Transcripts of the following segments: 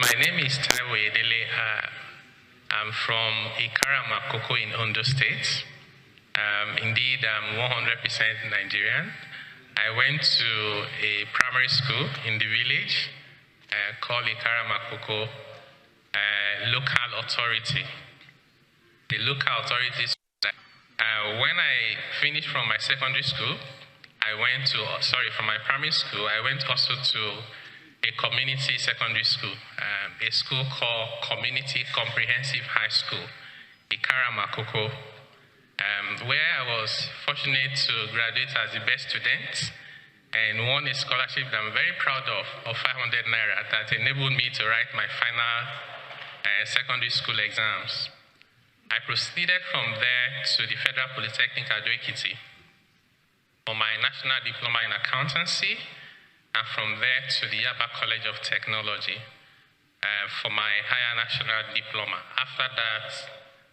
My name is Taiwo Oyedele. I'm from Ikaram in Ondo State. Indeed, I'm 100% Nigerian. I went to a primary school in the village called Ikaram local authority. The local authorities. When I finished from my secondary school, from my primary school, I went also to a community secondary school, a school called Community Comprehensive High School, Ikaram, where I was fortunate to graduate as the best student and won a scholarship that I'm very proud of 500 naira that enabled me to write my final secondary school exams. I proceeded from there to the Federal Polytechnic Ado-Ekiti for my national diploma in accountancy, and from there to the Yaba College of Technology for my higher national diploma. After that,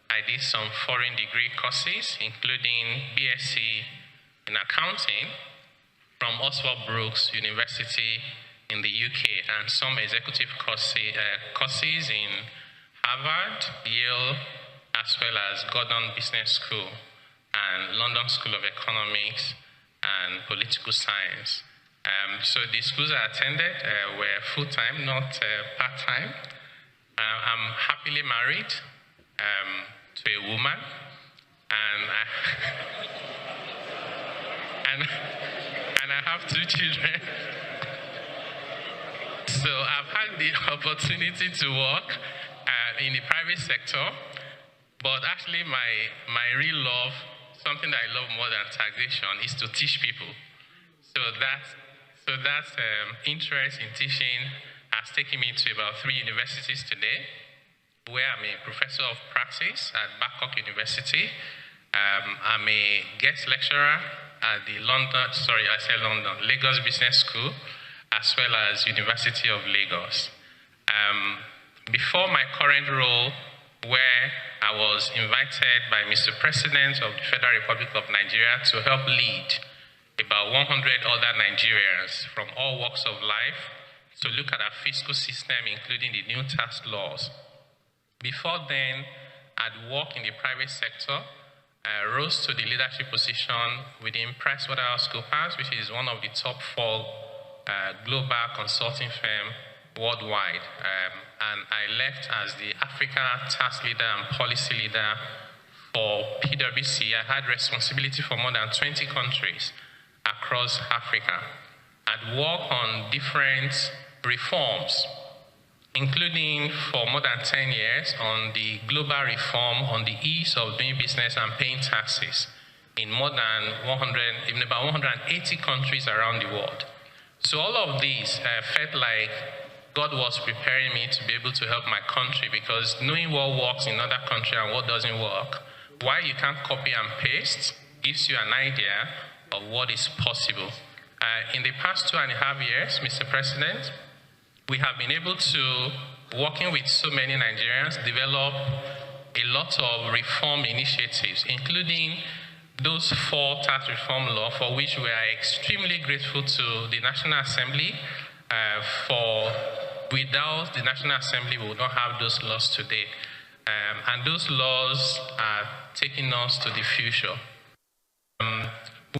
I did some foreign degree courses, including BSc in accounting from Oswald Brooks University in the UK, and some executive courses in Harvard, Yale, as well as Gordon Business School and London School of Economics and Political Science. So the schools I attended were full-time, not part-time. I'm happily married to a woman, and I have 2 children. So I've had the opportunity to work in the private sector, but actually my real love, something that I love more than taxation, is to teach people. So that interest in teaching has taken me to about 3 universities today, where I'm a professor of practice at Babcock University. I'm a guest lecturer at the Lagos Business School, as well as University of Lagos. Before my current role, where I was invited by Mr. President of the Federal Republic of Nigeria to help lead about 100 other Nigerians from all walks of life to look at our fiscal system, including the new tax laws. Before then, I'd worked in the private sector, rose to the leadership position within PricewaterhouseCoopers, which is one of the top 4 global consulting firm worldwide. And I left as the Africa tax leader and policy leader for PwC. I had responsibility for more than 20 countries across Africa. I'd worked on different reforms, including for more than 10 years on the global reform on the ease of doing business and paying taxes in more than about 180 countries around the world. So all of these felt like God was preparing me to be able to help my country, because knowing what works in other countries and what doesn't work, why you can't copy and paste, gives you an idea of what is possible. In the past 2.5 years, Mr. President, we have been able to, working with so many Nigerians, develop a lot of reform initiatives, including those 4 tax reform laws, for which we are extremely grateful to the National Assembly. Without the National Assembly, we would not have those laws today. And those laws are taking us to the future.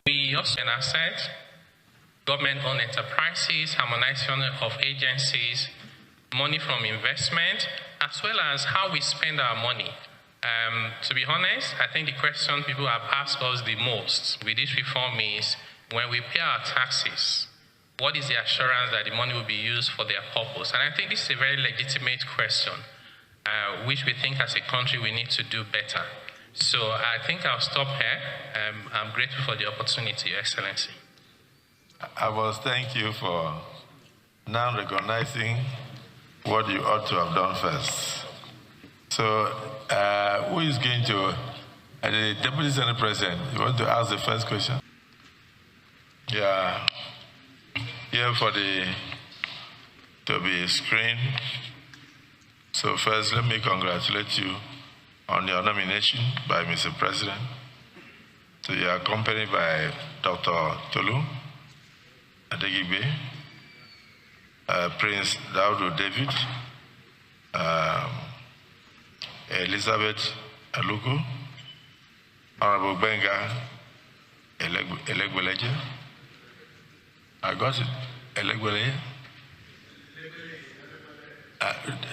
We also have an asset, government-owned enterprises, harmonization of agencies, money from investment, as well as how we spend our money. To be honest, I think the question people have asked us the most with this reform is, when we pay our taxes, what is the assurance that the money will be used for their purpose? And I think this is a very legitimate question, which we think as a country we need to do better. So I think I'll stop here. I'm grateful for the opportunity, Your Excellency. I must thank you for now recognizing what you ought to have done first. So who is going to, the Deputy Senate President, you want to ask the first question? Yeah. Here for to be screened. So first, let me congratulate you on your nomination by Mr. President. So you are accompanied by Dr. Tolu Adegibe, Prince Daudu David, Elizabeth Aluku, Honorable Benga Elegbeleje. I got it. Elegbeleje.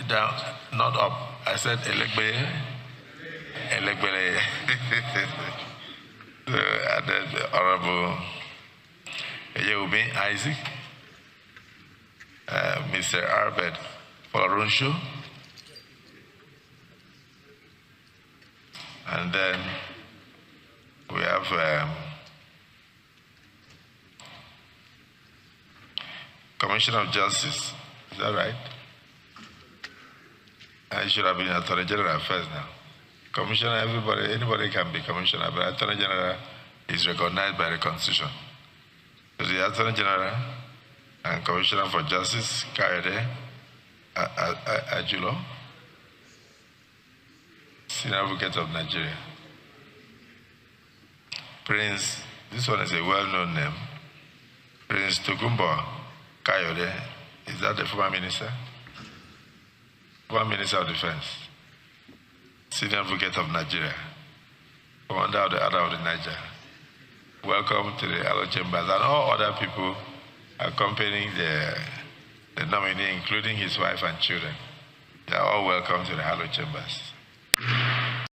Down, not up. I said Elegbeleje. Elegbeleje. And then the Honorable Yeubin Isaac, Mr. Arbed Folarunsho, and then we have Commissioner of Justice. Is that right? I should have been Attorney General first now. Commissioner, anybody can be commissioner, but Attorney General is recognized by the Constitution. So the Attorney General and Commissioner for Justice, Kayode Ajulo, Senior Advocate of Nigeria. Prince, this one is a well-known name. Prince Tugumbo Kayode, is that the former minister? Former Minister of Defense. Senior Advocate of Nigeria, Commander of the Order of the Niger. Welcome to the Hallow Chamber, and all other people accompanying the nominee, including his wife and children. They are all welcome to the Hallow Chambers.